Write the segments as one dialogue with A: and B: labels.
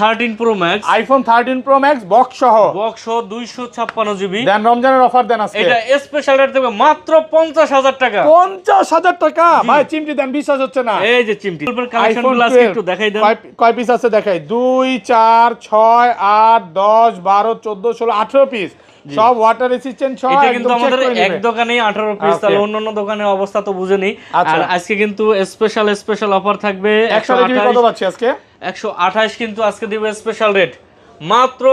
A: 13 Pro Max,
B: iPhone 13 Pro Max box সহ
A: 256 GB.
B: দেন রমজানের offer দেন আজকে।
A: এটা স্পেশাল রেট দেবে মাত্র 50,000 টাকা।
B: 50,000 টাকা ভাই, চিমটি দেন, বিশ্বাস হচ্ছে না।
A: এই যে চিমটি কালেকশনগুলো আজকে একটু দেখাই দেন।
B: কয় পিস আছে দেখাই? 2 4 6 8 10 12 14 16 18 পিস, সব ওয়াটার রেসিস্ট্যান্ট সহ।
A: এটা কিন্তু আমাদের এক দোকানেই 18 পিস, তাহলে অন্যান্য দোকানের অবস্থা তো বুঝেনি। আর আজকে কিন্তু স্পেশাল অফার থাকবে।
B: 128 কত পাচ্ছি আজকে?
A: 128 কিন্তু আজকে দিব স্পেশাল রেট মাত্র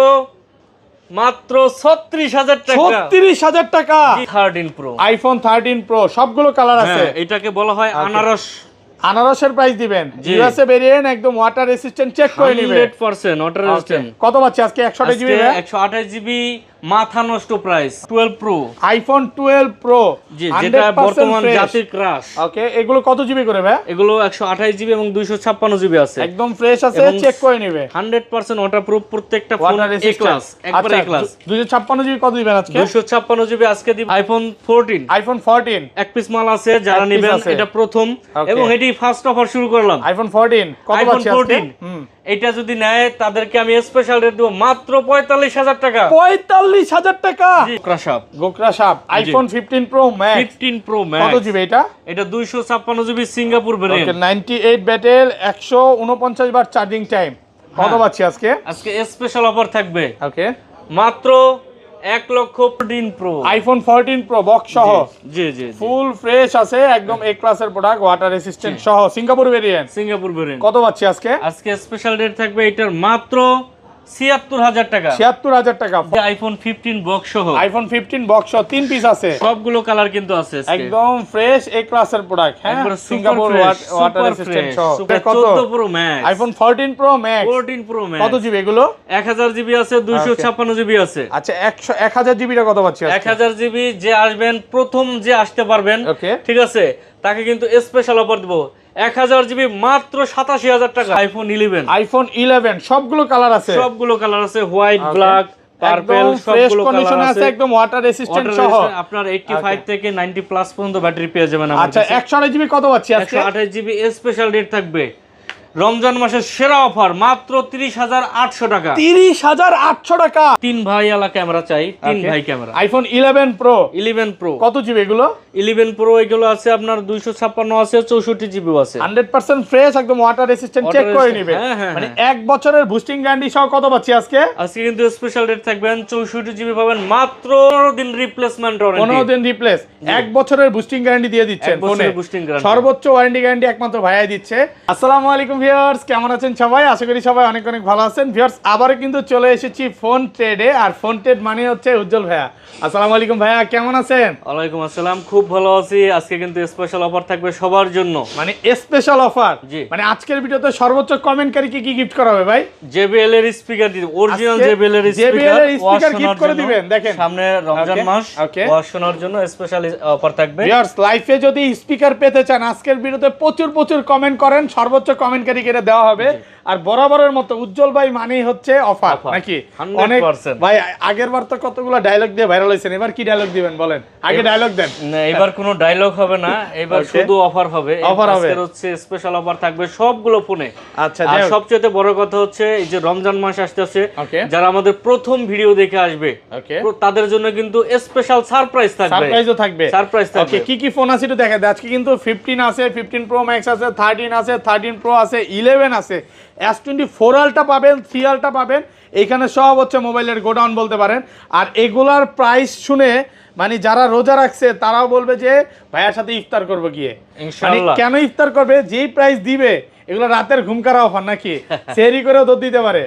A: 36,000 টাকা।
B: 36,000 টাকা
A: 13 Pro,
B: iPhone 13 Pro, সবগুলো কালার আছে।
A: এটাকে বলা হয় আনারস।
B: আনারসের প্রাইস দিবেন। ইউএসএ ভেরিয়েন্ট, একদম ওয়াটার রেসিস্ট্যান্ট, চেক করে নেবেন।
A: 100% ওয়াটার রেজিস্ট্যান্ট।
B: কত পাচ্ছি আজকে? 128 জিবি।
A: 128 জিবি মাথা নষ্ট প্রাইস। 12 Pro,
B: iPhone 12 Pro,
A: যেটা বর্তমান জাতির ক্রাশ।
B: ওকে, এগুলো কত জিবি করে ভাই?
A: এগুলো 128 জিবি এবং 256 জিবি আছে।
B: একদম ফ্রেশ আছে, চেক করে নেবে।
A: 100% ওয়াটারপ্রুফ, প্রত্যেকটা ফোন এ ক্লাস, একবারে এ ক্লাস।
B: 256 জিবি কত দিবেন আজকে?
A: 256 জিবি আজকে দিব iPhone 14।
B: iPhone 14
A: এক পিস মাল আছে, যারা নেবেন এটা প্রথম এবং এটি ফার্স্ট অফার শুরু করলাম।
B: iPhone 14 কত পাচ্ছি আজকে?
A: এটা যদি নেয় তাদেরকে আমি স্পেশাল রেট দেব মাত্র 45,000 টাকা।
B: 45,000 টাকা।
A: গোকরা শাপ
B: iPhone 15 Pro Max।
A: 15 Pro Max
B: কত জিবি এটা?
A: এটা 256 জিবি সিঙ্গাপুর ভেরিয়েন্ট।
B: 98 ব্যাটেল, 149 বার চার্জিং টাইম। কত পাচ্ছি আজকে?
A: আজকে স্পেশাল অফার থাকবে।
B: ওকে,
A: মাত্র 1,14,000 Pro,
B: iPhone 14 Pro বক্স সহ।
A: জি
B: ফুল ফ্রেশ আছে, একদম এ ক্লাসের প্রোডাক্ট, ওয়াটার রেসিস্ট্যান্ট সহ, সিঙ্গাপুর ভেরিয়েন্ট।
A: কত
B: পাচ্ছি আজকে?
A: আজকে স্পেশাল রেট থাকবে এটার মাত্র 76,000 টাকা।
B: 76,000 টাকা।
A: iPhone 15 বক্স সহ।
B: iPhone 15 বক্স সহ 3 পিস আছে।
A: সবগুলো কালার কিন্তু আছে আজকে।
B: একদম ফ্রেশ এ ক্লাসের প্রোডাক্ট। হ্যাঁ, সিঙ্গাপুর ওয়াটার রেসিস্ট্যান্ট সহ। কত?
A: 14 Pro Max,
B: iPhone 14 Pro Max।
A: 14 Pro Max
B: কত জিবি এগুলো?
A: 1000 জিবি আছে, 256 জিবি আছে।
B: আচ্ছা, 1000 জিবিটা কত পাচ্ছি আজকে?
A: 1000 জিবি যে আসবেন, প্রথম যে আসতে পারবেন, ঠিক আছে, তাকে কিন্তু স্পেশাল অফার দেব। 1000 জিবি মাত্র 87,000 টাকা। iPhone
B: 11 সবগুলো কালার আছে।
A: হোয়াইট, ব্ল্যাক, পার্পল, সবগুলো কালার আছে।
B: একদম ওয়াটার রেসিস্ট্যান্ট সহ।
A: আপনার 85 থেকে 90 প্লাস পর্যন্ত ব্যাটারি পেয়ে যাবেন আমাদের
B: আচ্ছা, 128 জিবি কত পাচ্ছি আজকে?
A: 128 জিবি স্পেশাল রেট থাকবে। রমজান মাসের সেরা অফার মাত্র 30,800 টাকা।
B: 30,800 টাকা।
A: 3 ভাই আলা ক্যামেরা চাই, 3 ভাই ক্যামেরা।
B: iPhone 11 Pro
A: কত জিবি এগুলো? 11 Pro এগুলো আছে আপনার 256 আছে, 64 জিবি আছে।
B: 100% ফ্রেশ, একদম ওয়াটার রেসিস্ট্যান্ট, চেক করে নেবে। মানে 1 বছরের বুস্টিং গ্যারান্টি সহ কত পাচ্ছি আজকে?
A: আজকে কিন্তু স্পেশাল রেট থাকবেন 64 জিবি পাবেন মাত্র 15 দিন রিপ্লেসমেন্ট ওয়ারেন্টি।
B: 15 দিন রিপ্লেস, 1 বছরের বুস্টিং গ্যারান্টি দিয়ে দিচ্ছেন ফোনে। সর্বোচ্চ ওয়ারেন্টি গ্যারান্টি একমাত্র ভাইয়াই দিচ্ছে। আসসালামু আলাইকুম ভিউয়ার্স, কেমন আছেন সবাই? আশা করি সবাই অনেক অনেক ভালো আছেন। ভিউয়ার্স, আবারও কিন্তু চলে এসেছি ফোন ট্রেডে, আর ফোন ট্রেড মানে হচ্ছে উজ্জ্বল ভাইয়া। আসসালামু আলাইকুম ভাইয়া, কেমন আছেন?
A: ওয়ালাইকুম আসসালাম, খুব ভালো আছি। আজকে কিন্তু স্পেশাল অফার থাকবে সবার জন্য।
B: মানে স্পেশাল অফার, মানে আজকের ভিডিওতে সর্বোচ্চ কমেন্টকারী কি গিফট করা হবে ভাই?
A: JBL এর স্পিকার দিবেন, অরিজিনাল JBL এর
B: স্পিকার গিফট করে দিবেন। দেখেন,
A: সামনে রমজান মাস, ওয়াশ শোনার জন্য স্পেশাল অফার থাকবে।
B: ভিউয়ার্স, লাইভে যদি স্পিকার পেতে চান, আজকের ভিডিওতে প্রচুর কমেন্ট করেন, সর্বোচ্চ কমেন্টকারীকে দেওয়া হবে। আর বরাবরের মতো উজ্জ্বল ভাই মানেই হচ্ছে অফার, নাকি? অনেক ভাই, আগের বার তো কতগুলো ডায়লগ দিয়ে ভাইরাল হয়েছেন, এবার কি ডায়লগ দিবেন বলেন? আগে ডায়লগ দেন।
A: না, এবার কোনো ডায়লগ হবে না, এবার শুধু অফার হবে। আজকের হচ্ছে স্পেশাল অফার থাকবে সবগুলো ফোনে।
B: আচ্ছা,
A: আর সবচেয়ে বড় কথা হচ্ছে এই যে রমজান মাস আসতেছে, যারা আমাদের প্রথম ভিডিও দেখে আসবে তাদের জন্য কিন্তু স্পেশাল সারপ্রাইজ থাকবে।
B: ওকে, কি ফোন আছে একটু দেখা দেয়। আজকে কিন্তু 15 আছে, 15 Pro Max আছে, 13 আছে, 13 Pro আছে, 11 আছে, S24 আলটা পাবেন, 3 আলটা পাবেন। এইখানে সব হচ্ছে মোবাইলের গোডাউন বলতে পারেন। আর এগুলার প্রাইস শুনে মানে যারা রোজা রাখছে তারাও বলবে যে ভাইয়ার সাথে ইফতার করবো গিয়ে।
A: ইনশাআল্লাহ।
B: কেন ইফতার করবে? যেই প্রাইস দিবে এগুলো রাতের ঘুম কারা অফার, নাকি সেহরি করেও দুধ দিতে পারে।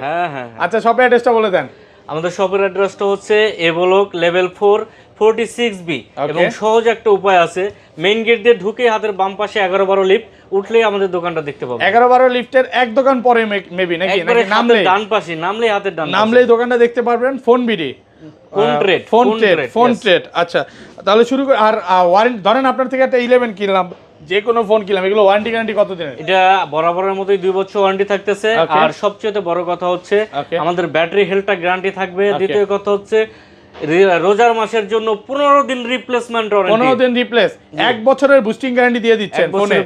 B: আচ্ছা, শপের অ্যাড্রেসটা বলে দেন।
A: আমাদের শপের অ্যাড্রেসটা হচ্ছে এভোলক লেভেল 4 46B, এবং সহজ একটা উপায় আছে। মেইন গেট দিয়ে ঢুকে হাতের বাম পাশে 11-12 লিফট উঠলেই আমাদের দোকানটা দেখতে পাবেন।
B: 11-12 লিফটের এক দোকান পরে মেবি, নাকি?
A: নামলেই ডান পাশে, নামলেই হাতের ডান,
B: নামলেই দোকানটা দেখতে পারবেন। Phone trade. আচ্ছা, তাহলে শুরু করে। আর ওয়ারেন্টি ধরেন আপনার থেকে একটা 11 কিনলাম, যে কোনো ফোন কিনলাম, এগুলো ওয়ারেন্টি গ্যারান্টি কত দিনের?
A: এটা বরাবরের মতোই 2 বছর ওয়ারেন্টি থাকতেছে। আর সবচেয়ে বড় কথা হচ্ছে আমাদের ব্যাটারি হেলথটা গ্যারান্টি থাকবে। দ্বিতীয় কথা হচ্ছে রোজার মাসের জন্য 15 দিন রিপ্লেসমেন্ট ওয়ারেন্টি।
B: 15 দিন রিপ্লেস, 1 বছরের বুস্টিং গ্যারান্টি দিয়ে দিচ্ছেন ফোনে।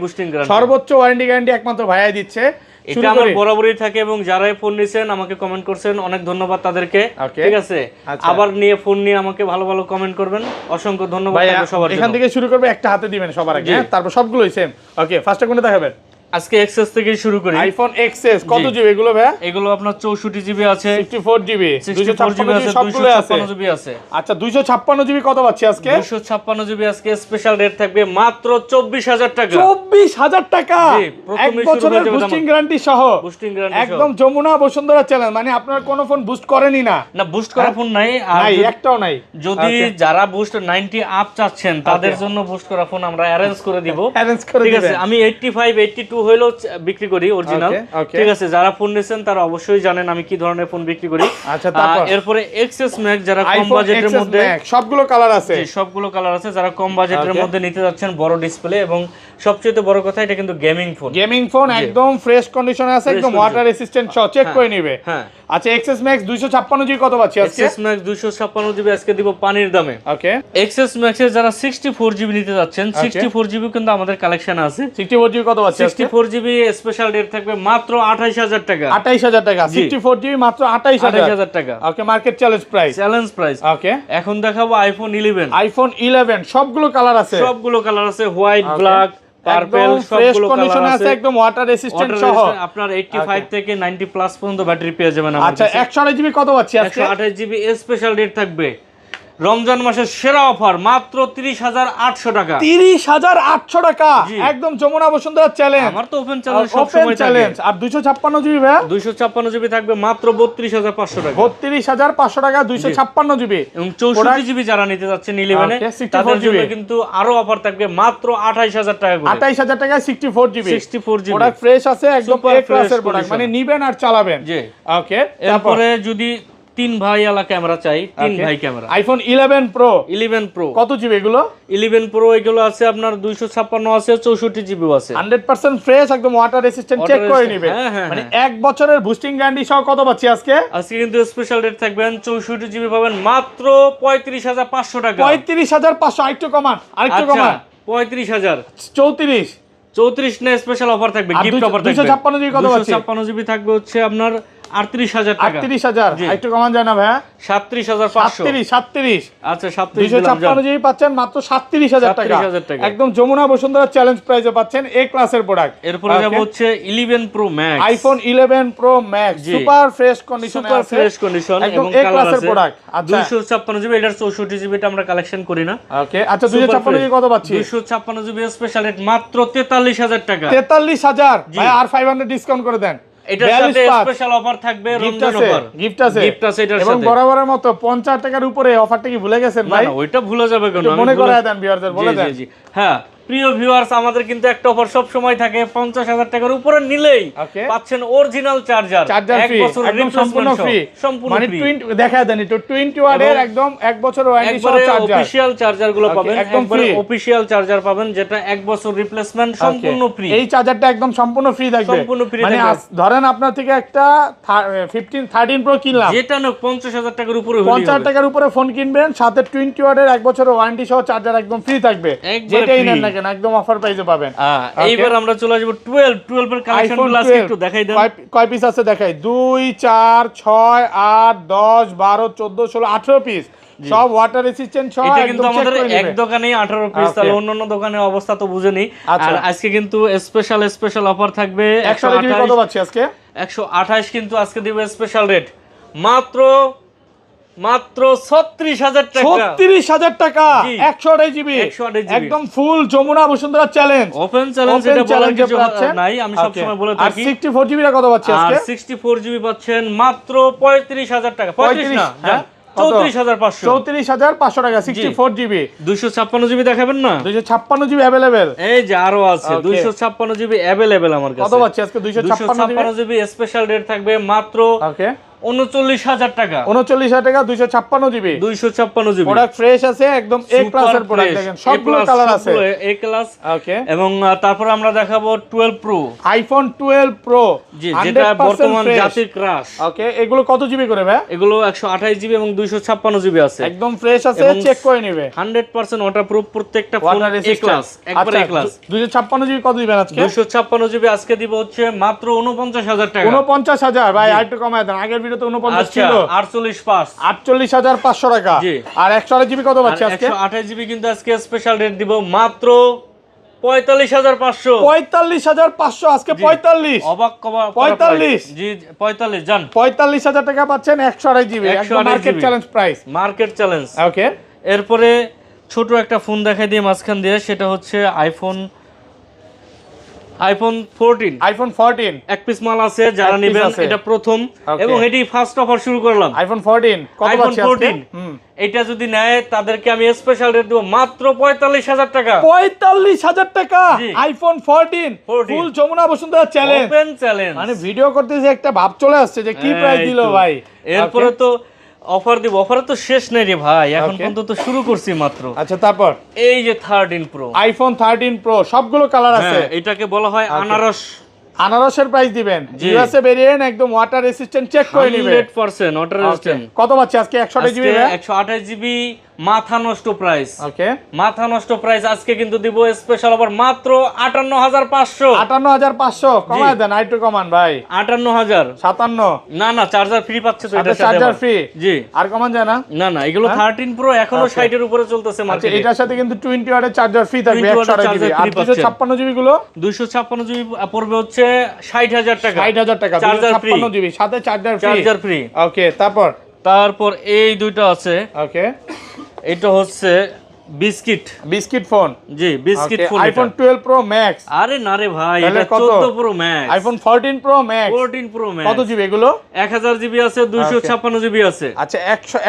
B: সর্বোচ্চ ওয়ারেন্টি গ্যারান্টি একমাত্র ভাইয়াই দিচ্ছে।
A: এটা আমার বরাবরই থাকে এবং যারাই ফোন নিছেন আমাকে কমেন্ট করছেন অনেক ধন্যবাদ তাদেরকে। ঠিক আছে, আবার নিয়ে ফোন নিয়ে আমাকে ভালো ভালো কমেন্ট করবেন, অসংখ্য ধন্যবাদ সবার জন্য।
B: এখান থেকে শুরু করবে, একটা হাতে দিবেন সবার আগে, তারপর সবগুলোই সেম। ওকে, ফার্স্টে কোনটা দেখাবেন?
A: আজকে এক্সএস থেকে শুরু করি।
B: আইফোন এক্সএস কত জিবি এগুলো ভাই?
A: এগুলো আপনার 64 জিবি আছে,
B: 64 জিবি,
A: 256 জিবি আছে, 256 জিবি আছে।
B: আচ্ছা 256 জিবি কত পাচ্ছি আজকে?
A: 256 জিবি আজকে স্পেশাল রেট থাকবে মাত্র 24000 টাকা।
B: 24000 টাকা,
A: জি,
B: এক বছরের বুস্টিং গ্যারান্টি সহ,
A: বুস্টিং গ্যারান্টি
B: একদম যমুনা বসুন্ধরা চ্যানেল। মানে আপনার কোন ফোন বুস্ট করেনি না?
A: না, বুস্ট করা ফোন নাই, আর
B: নাই, একটাও নাই।
A: যদি যারা বুস্ট 90 আপ চাচ্ছেন তাদের জন্য বুস্ট করা ফোন আমরা অ্যারেঞ্জ করে দিব। ঠিক আছে, আমি 85 82 হইলো বিক্রি করি অরিজিনাল। ঠিক আছে, যারা ফোন নিছেন তারা অবশ্যই জানেন আমি কি ধরনের ফোন বিক্রি করি।
B: আচ্ছা, তারপর
A: এরপরে এক্সএস ম্যাক্স, যারা কম বাজেটের মধ্যে,
B: সবগুলো কালার আছে,
A: সবগুলো কালার আছে, যারা কম বাজেটের মধ্যে নিতে যাচ্ছেন, বড় ডিসপ্লে এবং সবচেয়ে বড় কথা এটা কিন্তু গেমিং ফোন,
B: একদম ফ্রেশ কন্ডিশনে আছে, একদম ওয়াটার রেসিস্ট্যান্ট সহ চেক করে নিবে।
A: হ্যাঁ,
B: আচ্ছা এক্সএস ম্যাক্স 256 জিবি কত পাচ্ছি আজকে?
A: এক্সএস ম্যাক্স 256 জিবি আজকে দিব পানির দামে।
B: ওকে,
A: এক্সএস ম্যাক্স এর যারা 64 জিবি নিতে যাচ্ছেন, 64 জিবি কিন্তু আমাদের কালেকশন আছে।
B: 64 জিবি কত পাচ্ছি আজকে?
A: 64 জিবি স্পেশাল রেট থাকবে মাত্র 28000 টাকা।
B: 28000 টাকা, 64 জিবি মাত্র 28000
A: টাকা।
B: ওকে, মার্কেট চ্যালেঞ্জ প্রাইস। ওকে,
A: এখন দেখাবো আইফোন 11।
B: আইফোন 11 সবগুলো কালার আছে,
A: হোয়াইট, ব্ল্যাক, পার্পল, সবগুলো কালার আছে,
B: একদম ওয়াটার রেসিস্ট্যান্ট সহ।
A: আপনার 85 থেকে 90 প্লাস পর্যন্ত ব্যাটারি পেয়ে যাবেন আমাদের।
B: আচ্ছা 128 জিবি কত পাচ্ছি আজকে?
A: 128 জিবি স্পেশাল রেট থাকবে রমজান মাসের সেরা অফার মাত্র 30800 টাকা।
B: 30800 টাকা, একদম যমুনা বসুন্ধরা চ্যালেঞ্জ।
A: আমার তো ওপেন চ্যালেঞ্জ সব সময় চ্যালেঞ্জ।
B: আর 256 জিবি ভাই?
A: 256 জিবি থাকবে মাত্র 32500 টাকা।
B: 32500 টাকা 256 জিবি।
A: এবং 64 জিবি যারা নিতে যাচ্ছেন 11 এ, তাদের জন্য কিন্তু আরো অফার থাকবে মাত্র 28000 টাকা করে।
B: 28000 টাকায় 64 জিবি।
A: 64 জিবি
B: প্রোডাক্ট ফ্রেশ আছে, একদম এ ক্লাসের প্রোডাক্ট, মানে নিবেন আর চালাবেন।
A: জি,
B: ওকে।
A: তারপরে যদি 3 ভাই আলা ক্যামেরা চাই, 3 ভাই ক্যামেরা,
B: আইফোন 11 প্রো
A: কত জিবি এগুলো? 11 প্রো এগুলো আছে আপনার 256 আছে, 64 জিবি আছে,
B: 100% ফ্রেশ, একদম ওয়াটার রেসিস্ট্যান্ট, চেক করে নিবে। মানে এক বছরের বুস্টিং গ্যারান্টি সহ কত পাচ্ছি আজকে?
A: আজকে কিন্তু স্পেশাল রেট থাকবেন 64 জিবি পাবেন মাত্র 35500 টাকা।
B: 35500, আরেকটু কমান,
A: 35000,
B: 34
A: না স্পেশাল অফার থাকবে, গিফট অফার থাকবে।
B: 256 জিবি কত পাচ্ছি?
A: 256 জিবি থাকবে হচ্ছে আপনার 38000 টাকা।
B: 38000, একটু কমান যায় না ভাই?
A: 37500।
B: 37।
A: আচ্ছা 37
B: 256 জিবি পাচ্ছেন মাত্র 37000 টাকা। একদম যমুনা বসুন্ধরা চ্যালেঞ্জ প্রাইসে পাচ্ছেন এ ক্লাসের প্রোডাক্ট।
A: এরপরে যাব হচ্ছে 11 pro max,
B: iPhone 11 pro max, super fresh কন্ডিশনে আছে,
A: সুপার ফ্রেশ কন্ডিশন এবং
B: এ
A: কালার
B: ক্লাসের
A: আছে।
B: প্রোডাক্ট। আচ্ছা
A: 256 জিবি, এটার 64 জিবিটা আমরা কালেকশন করি না।
B: ওকে, আচ্ছা 256 জিবি কত পাচ্ছি?
A: 256 জিবি স্পেশাল রেট মাত্র 43000 টাকা।
B: 43000 ভাই, আর 500 ডিসকাউন্ট করে দেন।
A: এটার সাথে স্পেশাল অফার থাকবে, রমজান অফার,
B: গিফট আছে এটার
A: সাথে।
B: এবং বরাবরের মতো 50 টাকার উপরে অফারটা কি ভুলে গেছেন ভাই?
A: না, ওইটা ভুলে যাবে কেন,
B: মনে করায় দেন ভিউয়ারদের, বলে দেন।
A: জি, হ্যাঁ প্রিয় ভিউয়ার্স, আমাদের কিন্তু একটা অফার সব সময় থাকে, 50000 টাকার উপরে নিলেই পাচ্ছেন অরিজিনাল চার্জার, এক বছর
B: একদম সম্পূর্ণ ফ্রি, মানে
A: ফ্রি।
B: দেখায় দেন একটু 20 ওয়াটের একদম এক বছর ওয়ারেন্টি সহ চার্জার,
A: অফিশিয়াল চার্জার গুলো পাবেন,
B: একদম ফ্রি
A: অফিশিয়াল চার্জার পাবেন, যেটা এক বছর রিপ্লেসমেন্ট সম্পূর্ণ ফ্রি।
B: এই চার্জারটা একদম সম্পূর্ণ ফ্রি থাকবে,
A: সম্পূর্ণ ফ্রি
B: মানে ধরেন আপনার থেকে একটা 13 প্রো কিনলাম,
A: যেটা না 50000 টাকার উপরে,
B: 50 টাকার উপরে ফোন কিনবেন, সাথে 20 ওয়াটের এক বছর ওয়ারেন্টি সহ চার্জার একদম ফ্রি থাকবে, যেটাই নেন না কেন একদম অফার প্রাইসে পাবেন।
A: এইবার আমরা চলে আসব 12 এর কালেকশনগুলো আজকে একটু দেখাই দেন।
B: কয় পিস আছে দেখাই? 2 4 6 8 10 12 14 16 18 পিস, সব ওয়াটার রেসিস্ট্যান্ট সহ।
A: এটা কিন্তু আমাদের এক দোকানেই 18 পিস, তাহলে অন্যান্য দোকানের অবস্থা তো বুঝেনি। আর আজকে কিন্তু স্পেশাল অফার থাকবে
B: 128 কত পাচ্ছি আজকে?
A: 128 কিন্তু আজকে দিব স্পেশাল রেট মাত্র 36000 টাকা।
B: 36000 টাকা 128 জিবি, একদম full Jamuna Bashundhara challenge,
A: open challenge, এটা বলার কিছু নাই, আমি সব সময় বলে থাকি।
B: আর 64 জিবি কত পাচ্ছি আজকে?
A: 64 জিবি পাচ্ছেন মাত্র 35000 টাকা। 35 না, 34500।
B: 34500 টাকা 64 জিবি।
A: 256 জিবি দেখাবেন না?
B: 256 জিবি अवेलेबल,
A: এই যে আরো আছে 256 জিবি अवेलेबल আমার কাছে।
B: কত পাচ্ছি আজকে? 256
A: জিবি স্পেশাল রেট থাকবে মাত্র
B: ওকে
A: 39,000 টাকা।
B: 39,000 টাকা 256 জিবি।
A: 256 জিবি
B: প্রোডাক্ট ফ্রেশ আছে, একদম এ ক্লাসের প্রোডাক্ট, দেখেন সবগুলো কালার আছে,
A: এ ক্লাস।
B: ওকে,
A: এবং তারপর আমরা দেখাবো 12 প্রো,
B: আইফোন 12 প্রো,
A: জি, যেটা বর্তমান জাতির ক্রাশ।
B: ওকে, এগুলো কত জিবি করে ভাই?
A: এগুলো 128 জিবি এবং 256 জিবি আছে,
B: একদম ফ্রেশ আছে, চেক করে নেবে।
A: 100% ওয়াটারপ্রুফ প্রত্যেকটা ফোন, এ ক্লাস, একবারে এ ক্লাস।
B: 256 জিবি কত দিবেন আজকে?
A: 256 জিবি আজকে দিব হচ্ছে মাত্র 49,000 টাকা।
B: 49,000 ভাই, আরেকটু কমায় দেন, আগের ভিডিওতে 49 ছিল।
A: 48,500
B: টাকা। আর 128 জিবি কত পাচ্ছি আজকে?
A: 128 জিবি কিন্তু আজকে স্পেশাল রেট দিব মাত্র 45,500।
B: 45,500 আজকে 45।
A: অবাক করা
B: 45,
A: জি 45 জান।
B: 45,000 টাকা পাচ্ছেন 128 জিবি, একদম market challenge price.
A: Market challenge.
B: Okay,
A: এরপরে ছোট একটা ফোন দেখাই দিয়ে মাঝখান দিয়ে, সেটা হচ্ছে আইফোন 14 এক পিস মাল আছে, যারা নেবেন এটা প্রথম এবং এটি ফার্স্ট অফার শুরু করলাম।
B: আইফোন 14 কত পাচ্ছি আজকে?
A: এটা যদি নেয় তাদেরকে আমি স্পেশাল রেট দেব মাত্র 45,000 টাকা।
B: 45,000 টাকা iPhone 14 full Jamuna Bashundhara challenge,
A: open challenge.
B: মানে ভিডিও করতেছি একটা ভাব চলে আসছে যে কি প্রাইস দিল ভাই।
A: এরপরে তো অফার দিব, অফার তো শেষ নাই রে ভাই, এখন পর্যন্ত তো শুরু করছি মাত্র।
B: আচ্ছা, তারপর
A: এই যে 13 প্রো,
B: আইফোন 13 প্রো সবগুলো কালার আছে,
A: এটাকে বলা হয় আনারস।
B: আনারসের প্রাইস দিবেন, ইউএসএ ভেরিয়েন্ট, একদম ওয়াটার রেসিস্ট্যান্ট, চেক করে নেবেন
A: 100% ওয়াটার রেসিস্ট্যান্ট।
B: কত পাচ্ছি আজকে? 128 জিবি।
A: 128 জিবি মাথা নষ্ট প্রাইস।
B: ওকে,
A: মাথা নষ্ট প্রাইস আজকে কিন্তু দিব স্পেশাল অফার মাত্র 58,500।
B: 58,500 কমায় দেন, আইটু কমান ভাই।
A: 58,000
B: 57।
A: না না, চার্জার ফ্রি পাচ্ছে তো, এটা
B: চার্জার ফ্রি,
A: জি।
B: আর কমান যায় না?
A: না না, এগুলো 13 প্রো এখনো 60 এর উপরে চলতেছে
B: আচ্ছা,
A: মার্কেটে।
B: এটার সাথে কিন্তু 20 ওয়াটের চার্জার ফ্রি থাকবে 128 জিবি। আর 256 জিবি গুলো
A: 256 জিবি পড়বে হচ্ছে 60,000 টাকা।
B: 60,000 টাকা, 256 জিবি সাথে চার্জার ফ্রি। ওকে, তারপর
A: এই দুইটা আছে।
B: ওকে,
A: এটা হচ্ছে বিস্কিট
B: ফোন,
A: জি, biscuit phone.
B: IPhone 12 pro max.
A: আরে না রে ভাই, এটা 14 pro max.
B: IPhone 14 pro max.
A: 14 pro max
B: কত জিবি এগুলো?
A: 1000 জিবি আছে, 256 জিবি আছে।
B: আচ্ছা,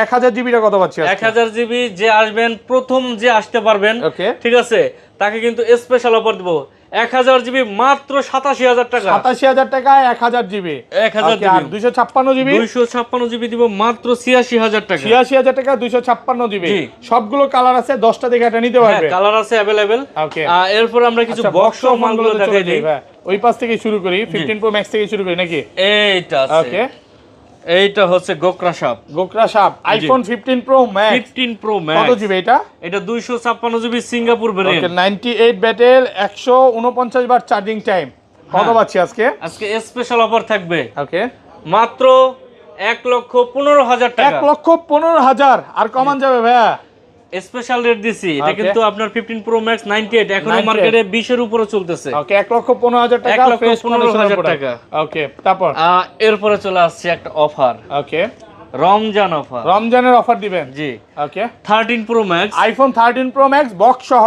B: 1000 জিবিটা কত পাচ্ছি আজকে?
A: 1000 জিবি যে আসবেন, প্রথম যে আসতে পারবেন, ঠিক আছে, তাকে কিন্তু স্পেশাল অফার দেব 1000 জিবি মাত্র 87,000 টাকা।
B: 87,000 টাকায় 1000 জিবি।
A: 1000 জিবি।
B: আর 256
A: জিবি দিব মাত্র 86,000 টাকা।
B: 86,000 টাকা 256 জিবি। সবগুলো কালার আছে, 10টা দেখে এটা নিতে পারবে।
A: কালার আছে अवेलेबल।
B: ওকে,
A: এরপর আমরা কিছু বক্স মালগুলো দেখাই দিই।
B: ওই পাশ থেকে শুরু করি, 15 প্রো ম্যাক্স থেকে শুরু করি নাকি?
A: এইটা আছে।
B: ওকে,
A: এইটা হচ্ছে গোকরা শাপ
B: iPhone 15 pro max.
A: 15 pro max
B: কত জিবি এটা?
A: এটা 256 GB Singapore variant.
B: Okay, 98 battery, 149 বার চার্জিং টাইম। কত পাচ্ছি আজকে?
A: আজকে স্পেশাল অফার থাকবে।
B: ওকে,
A: মাত্র 1,15,000 টাকা।
B: 1,15,000 আর কমান যাবে ভাইয়া?
A: স্পেশাল রেট দিছি। এটা কিন্তু আপনার 15 প্রো ম্যাক্স 98 এখনো মার্কেটে 20 এর উপরে চলতেছে।
B: ওকে, 1,15,000 টাকা,
A: 1,15,000 টাকা।
B: ওকে, তারপর
A: এরপরে চলে আসছে একটা অফার।
B: ওকে,
A: রমজানের
B: অফার দিবেন,
A: জি।
B: ওকে,
A: 13 pro max,
B: iPhone 13 pro max box সহ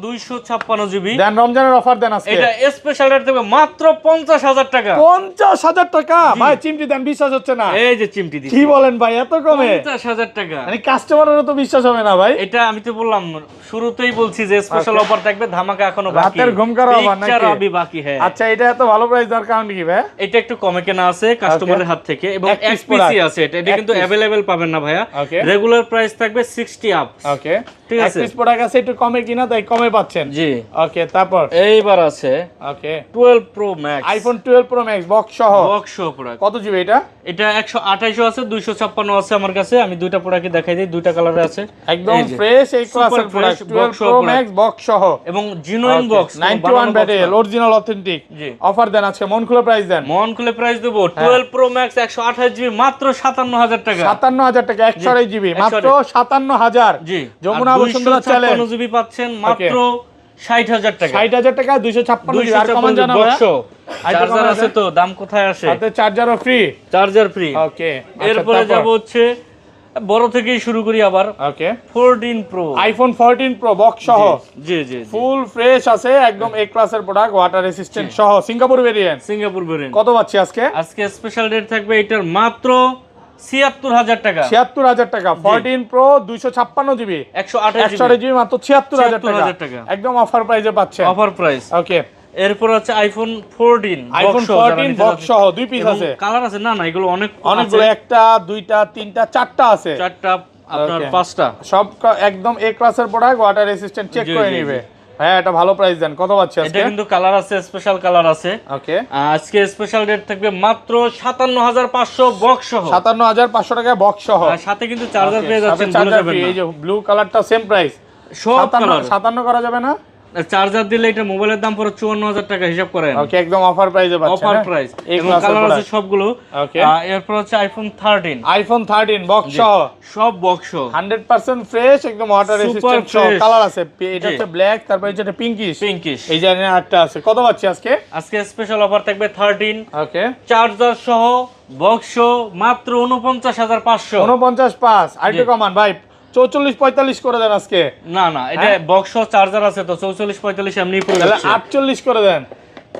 A: 256 জিবি
B: দেন, রমজানের অফার দেন আজকে।
A: এটা স্পেশাল রেট দেবে মাত্র 50,000 টাকা।
B: 50,000 টাকা ভাই, চিমটি দেন, বিশ্বাস হচ্ছে না।
A: এই যে চিমটি দিছি।
B: কি বলেন ভাই, এত কমে?
A: 50,000 টাকা,
B: মানে কাস্টমারেরও তো বিশ্বাস হবে না ভাই।
A: এটা আমি তো বললাম শুরুতেই বলছি যে স্পেশাল অফার থাকবে, ধামাকা এখনো বাকি,
B: রাতের ঘুম করা অফার নাকি?
A: পিকচার আবি বাকি है।
B: আচ্ছা, এটা এত ভালো প্রাইস দেওয়ার কারণ কি ভাই?
A: এটা একটু কমে কেনা আছে কাস্টমারের হাত থেকে এবং এক্সপিসি আছে। এটা কিন্তু अवेलेबल পাবেন না ভাইয়া, রেগুলার প্রাইস থাকবে 60 আপ।
B: ওকে,
A: ঠিক আছে,
B: পিস প্রোডাক্ট আছে একটু কমে কিনা, তাই কমে পাচ্ছেন,
A: জি।
B: ওকে, তারপর
A: এইবার আছে
B: ওকে
A: 12 pro max,
B: iPhone 12 pro max box সহ
A: প্রোডাক্ট।
B: কত জিবি এটা?
A: এটা 128 আছে, 256 আছে আমার কাছে। আমি দুইটা প্রোডাক্টই দেখাই দিই, দুইটা কালারে আছে,
B: একদম ফ্রেশ এই ক্লাসের প্রোডাক্ট 12 প্রো ম্যাক্স বক্স সহ
A: এবং genuine box,
B: 91 battery, original authentic. Offer দেন আজকে, মন খুলে প্রাইস দেন।
A: মন খুলে প্রাইস দেব 12 প্রো ম্যাক্স 128 জিবি মাত্র 57,000 টাকা।
B: 57,000 টাকা, 128 জিবি মাত্র 57,000।
A: জি,
B: যমুনা বসুন্ধরা চ্যালেঞ্জ
A: 256 জিবি পাচ্ছেন মাত্র 60,000 টাকা।
B: 60,000 টাকা 256 জিবি, আর কমান জানা ভাই?
A: চার্জার আছে তো, দাম কোথায় আসে?
B: সাথে চার্জারও ফ্রি,
A: চার্জার ফ্রি।
B: ওকে,
A: এরপরে যাব হচ্ছে বড় থেকেই শুরু করি আবার।
B: ওকে,
A: 14 প্রো,
B: আইফোন 14 প্রো বক্স সহ,
A: জি জি,
B: ফুল ফ্রেশ আছে, একদম এ ক্লাসের প্রোডাক্ট, ওয়াটার রেসিস্ট্যান্ট সহ, সিঙ্গাপুর ভেরিয়েন্ট।
A: কত
B: পাচ্ছি আজকে?
A: আজকে স্পেশাল রেট থাকবে এটার মাত্র 76,000 টাকা।
B: 76,000 টাকা, 14 প্রো 256 জিবি 128 জিবি মাত্র 76,000 টাকা, একদম অফার প্রাইসে পাচ্ছেন।
A: Offer price.
B: ওকে,
A: এরপর আছে আইফোন 14
B: বক্স সহ দুই পিস আছে।
A: কালার আছে না এগুলো
B: অনেকগুলো, একটা দুইটা তিনটা চারটা আছে,
A: চারটা আপনার পাঁচটা,
B: সব একদম এ ক্লাসের প্রোডাক্ট, ওয়াটার রেসিস্ট্যান্ট, চেক করে নিবে। হ্যাঁ, এটা ভালো প্রাইস দেন। কত পাচ্ছি আজকে?
A: এটা কিন্তু কালার আছে, স্পেশাল কালার আছে।
B: ওকে,
A: আজকে স্পেশাল রেট থাকবে মাত্র 57500 বক্স সহ।
B: 57500 টাকা বক্স সহ।
A: আর সাথে কিন্তু চার্জার পেয়ে যাচ্ছেন, ভুলে যাবেন না।
B: এই যে ব্লু কালারটা সেম প্রাইস,
A: সব কালার
B: 57 করা যাবে না?
A: চার্জার দিলে এটা মোবাইলের দাম পড়ে 54000 টাকা, হিসাব করেন।
B: ওকে, একদম অফার প্রাইসে পাচ্ছেন।
A: অফার প্রাইস, এবং কালার আছে সবগুলো।
B: ওকে,
A: এরপর হচ্ছে আইফোন 13
B: বক্স সহ,
A: সব বক্স
B: 100% ফ্রেশ, একদম ওয়াটার রেসিস্ট্যান্ট সহ। কালার আছে, এটা হচ্ছে ব্ল্যাক, তারপর এটা পিঙ্কিশ, এই যে আটটা আছে। কত পাচ্ছি আজকে?
A: আজকে স্পেশাল অফার থাকবে 13,
B: ওকে,
A: চার্জার সহ বক্স মাত্র 49500।
B: 49.5 আইটো কমান ভাই, 44-45 করে দেন আজকে।
A: না এটা বক্স চার্জার আছে তো 44-45 এমনি পড়ে যাচ্ছে।
B: 48 করে দেন,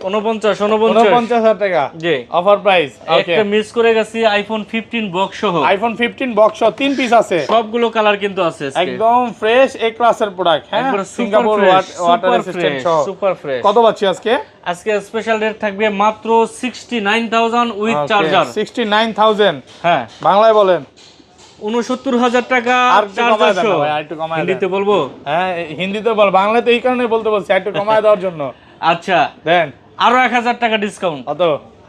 A: 49,000
B: টাকা।
A: জি,
B: অফার প্রাইস।
A: একটা মিস করে গেছি, আইফোন 15 বক্স সহ।
B: আইফোন 15 বক্স সহ 3 পিস আছে,
A: সবগুলো কালার কিন্তু আছে আজকে।
B: একদম ফ্রেশ এ ক্লাসের প্রোডাক্ট। হ্যাঁ, সিঙ্গাপুর ওয়াটার রেসিস্ট্যান্ট সহ,
A: সুপার ফ্রেশ।
B: কত পাচ্ছি আজকে?
A: আজকে স্পেশাল রেট থাকবে মাত্র 69000 উইথ চার্জার।
B: 69000।
A: হ্যাঁ,
B: বাংলায় বলেন।
A: 69000 টাকা চার্জার সহ। হিন্দিতে বলবো?
B: হ্যাঁ, হিন্দিতে বল, বাংলাতে এই কারণে বলতে বলছি, একটু কমায় দেওয়ার জন্য।
A: আচ্ছা
B: দেন,
A: আরো 1000 টাকা ডিসকাউন্ট।
B: কত?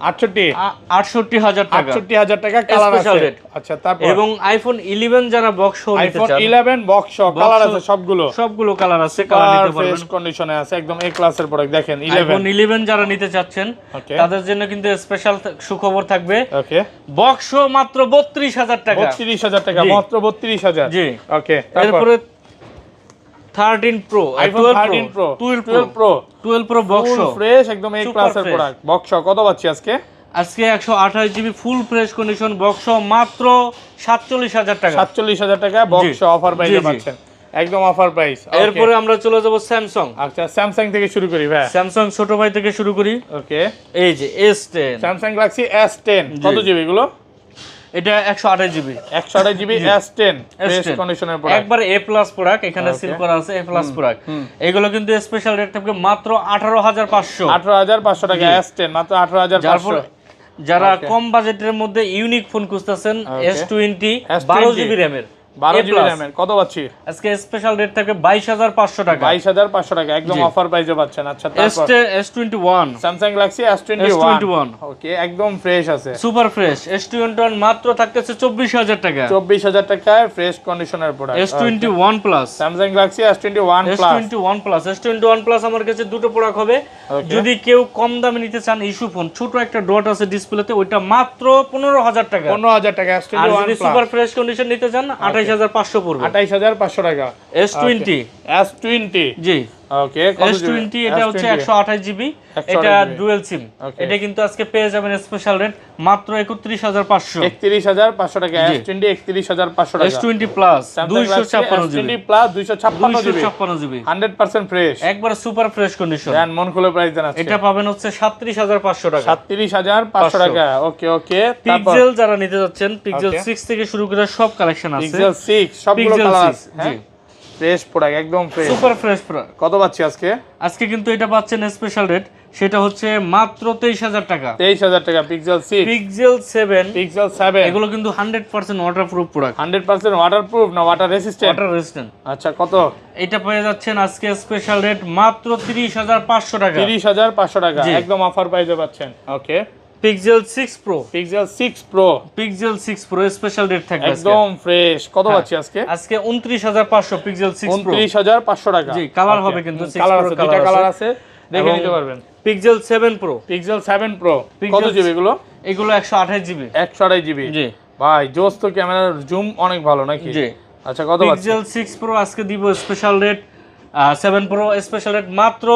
B: 68000 টাকা।
A: 68000 টাকা
B: কালার আছে। আচ্ছা, তারপর
A: এবং আইফোন 11 যারা বক্স সহ নিতে চান,
B: আইফোন 11 বক্স সহ কালার আছে, সবগুলো
A: কালার আছে, কালার নিতে পারবেন।
B: ফ্রেশ কন্ডিশনে আছে, একদম এ ক্লাসের প্রোডাক্ট। দেখেন,
A: আইফোন 11 যারা নিতে চাচ্ছেন তাদের জন্য কিন্তু স্পেশাল সুখবর থাকবে।
B: ওকে,
A: বক্স মাত্র 32000 টাকা।
B: 32000 টাকা, মাত্র 32000।
A: জি,
B: ওকে।
A: এরপরে 13 pro,
B: iPhone 13 pro,
A: 12 pro box
B: fresh, একদম এ ক্লাসের প্রোডাক্ট। বক্স কত পাচ্ছি আজকে?
A: আজকে 128 GB full fresh condition box মাত্র 47000 টাকা।
B: 47000 টাকা বক্স অফার প্রাইসে পাচ্ছেন, একদম অফার প্রাইস।
A: এরপরে আমরা চলে যাব স্যামসাং।
B: আচ্ছা, স্যামসাং থেকে শুরু করি ভাই।
A: স্যামসাং ছোট ভাই থেকে শুরু করি।
B: ওকে,
A: এই যে S10,
B: স্যামসাং গ্যালাক্সি S10। কত জিবি এগুলো?
A: এটা 128 জিবি।
B: 128 জিবি S10 ফ্রেশ কন্ডিশনের প্রোডাক্ট,
A: একবার A+ প্রোডাক্ট, এখানে সিল করা আছে A+ প্রোডাক্ট। এগুলো কিন্তু স্পেশাল রেট থাকবে মাত্র 18500।
B: 18500 টাকা S10, মাত্র 18500।
A: যারা কম বাজেটের মধ্যে ইউনিক ফোন খুঁজতেছেন, S20 12 জিবি র‍্যামের,
B: 12 জিবি র‍্যামের, কত পাচ্ছি
A: আজকে? স্পেশাল রেট থাকবে 22500 টাকা।
B: 22500 টাকা, একদম অফার প্রাইসে পাচ্ছেন। আচ্ছা, তারপর
A: S21,
B: স্যামসাং গ্যালাক্সি S21। ওকে, একদম ফ্রেশ আছে,
A: সুপার ফ্রেশ। S21 মাত্র থাকতেছে 24000 টাকা।
B: 24000 টাকায় ফ্রেশ কন্ডিশনের product.
A: S21 plus,
B: Samsung Galaxy S21 plus.
A: S21 plus আমার কাছে দুটো প্রোডাক্ট হবে। যদি কেউ কম দামে নিতে চান, ইস্যু ফোন, ছোট একটা ডট আছে ডিসপ্লেতে, ওইটা মাত্র 15000 টাকা।
B: 15000 টাকা S21
A: আর
B: প্লাস।
A: যদি সুপার ফ্রেশ কন্ডিশন নিতে চান, 28500 পড়বে।
B: 28500 টাকা। S20।
A: জি,
B: ওকে,
A: S20 এটা হচ্ছে 128 জিবি, এটা ডুয়াল সিম। এটা কিন্তু আজকে পেয়ে যাবেন স্পেশাল রেট মাত্র 31500।
B: 31500 টাকা। S20 31500 টাকা।
A: S20 plus 256 GB.
B: S20 plus 256
A: GB,
B: 100% fresh,
A: একবার সুপার ফ্রেশ কন্ডিশন।
B: দেন, মন খুলে প্রাইস দেন আজকে।
A: এটা পাবেন হচ্ছে 37500 টাকা।
B: 37500 টাকা। ওকে, ওকে।
A: পিক্সেল যারা নিতে যাচ্ছেন, পিক্সেল 6 থেকে শুরু করে সব কালেকশন আছে।
B: পিক্সেল 6 সবগুলো কালার আছে। জি, ফ্রেশ প্রোডাক্ট, একদম ফ্রেশ,
A: সুপার ফ্রেশ প্রোডাক্ট।
B: কত পাচ্ছি আজকে?
A: আজকে কিন্তু এটা পাচ্ছেন স্পেশাল রেট, সেটা হচ্ছে মাত্র 23000 টাকা।
B: 23000 টাকা। পিক্সেল 6,
A: পিক্সেল 7,
B: পিক্সেল 7
A: এগুলো কিন্তু 100% ওয়াটারপ্রুফ প্রোডাক্ট।
B: 100% ওয়াটারপ্রুফ না ওয়াটার রেসিস্ট্যান্ট?
A: Water resistant.
B: আচ্ছা, কত?
A: এটা পেয়ে যাচ্ছেন আজকে স্পেশাল রেট মাত্র 30500 টাকা।
B: 30500 টাকা, একদম অফার প্রাইসে পাচ্ছেন। Okay,
A: pixel 6 pro,
B: pixel 6 pro,
A: pixel 6 pro special rate থাকবে
B: একদম ফ্রেশ। কত পাচ্ছি আজকে?
A: আজকে 29500 পিক্সেল 6 প্রো।
B: 29500 টাকা।
A: জি, কালার হবে কিন্তু 6
B: কালার
A: প্রো,
B: আছে, দুটো কালার আছে, দেখে নিতে পারবেন।
A: পিক্সেল 7 প্রো,
B: পিক্সেল 7 প্রো, কত জিবি এগুলো?
A: এগুলো 128 জিবি।
B: 128 জিবি।
A: জি
B: ভাই, জোস তো, ক্যামেরার জুম অনেক ভালো নাকি?
A: জি।
B: আচ্ছা, কত পাচ্ছি?
A: পিক্সেল 6 প্রো আজকে দিব special rate, 7 pro special rate মাত্র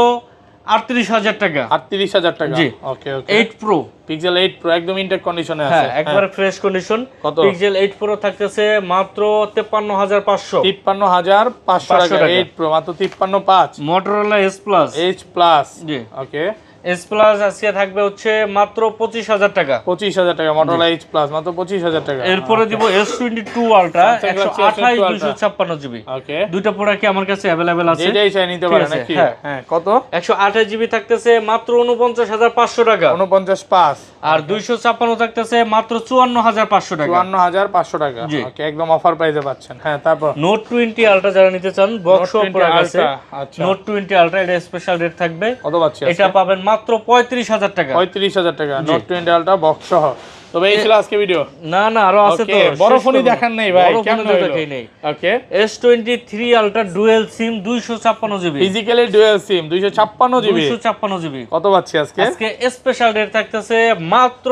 A: 38000 টাকা।
B: 38000 টাকা।
A: জি।
B: ওকে, ওকে।
A: 8 প্রো,
B: পিক্সেল 8 প্রো একদম ইনটেক কন্ডিশনে আছে।
A: হ্যাঁ, একবার ফ্রেশ কন্ডিশন।
B: কত?
A: পিক্সেল 8 প্রো থাকতেছে মাত্র 53500।
B: 53500 টাকা। 8 প্রো মাত্র 535।
A: Motorola S Plus,
B: H plus.
A: জি।
B: ওকে,
A: এস প্লাস আজকে থাকবে হচ্ছে মাত্র 25000 টাকা।
B: 25000 টাকা Motorola Edge Plus মাত্র 25000 টাকা।
A: এরপরে দিব S22 Ultra 128 256 জিবি।
B: ওকে,
A: দুইটা প্রোডাক্ট আমার কাছে अवेलेबल আছে,
B: যেটাই চাই নিতে পারেন নাকি? হ্যাঁ, কত?
A: 128 জিবি থাকতেছে মাত্র 49500 টাকা,
B: 49.5।
A: আর 256 থাকতেছে মাত্র 54500 টাকা।
B: 54500 টাকা। ওকে, একদম অফার প্রাইসে পাচ্ছেন। হ্যাঁ, তারপর
A: নোট 20 আলট্রা যারা নিতে চান বক্স প্রোডাক্ট আছে।
B: আচ্ছা,
A: নোট 20 আলট্রা এটা স্পেশাল রেট থাকবে।
B: কত পাচ্ছি?
A: এটা পাবেন মাত্র 35000 টাকা।
B: 35000 টাকা নোট 20 আলট্রা বক্স সহ। তবে এই ছিল আজকে ভিডিও।
A: না না, আরো আছে তো।
B: বড় ফোনই দেখান নাই ভাই, কেমন
A: দেখাই নাই।
B: ওকে,
A: S23 ultra dual SIM 256 GB,
B: physically dual SIM 256 GB.
A: 256 GB
B: কত পাচ্ছি আজকে?
A: আজকে স্পেশাল রেট থাকতেছে মাত্র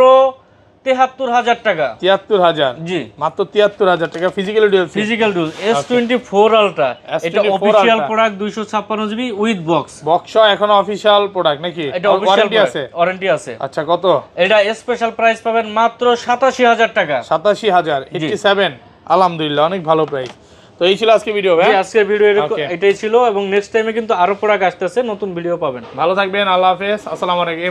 A: 73000 টাকা।
B: 73000?
A: জি,
B: মাত্র 73000 টাকা physically dual SIM.
A: Physical dual S24 ultra, এটা official product 256 GB with box.
B: Box এখনো অফিশিয়াল প্রোডাক্ট নাকি?
A: এটা ওয়ারেন্টি আছে? ওয়ারেন্টি আছে।
B: আচ্ছা, কত?
A: এটা স্পেশাল প্রাইস পাবেন মাত্র 87000 টাকা।
B: 87000, 87। আলহামদুলিল্লাহ, অনেক ভালো প্রাইস। তো এই ছিল আজকে ভিডিও ভাই।
A: জি, আজকের ভিডিও এটাই ছিল, এবং নেক্সট টাইমে কিন্তু আরো প্রোডাক্ট আসতেছে, নতুন ভিডিও পাবেন।
B: ভালো থাকবেন, আল্লাহ হাফেজ, আসসালামু আলাইকুম।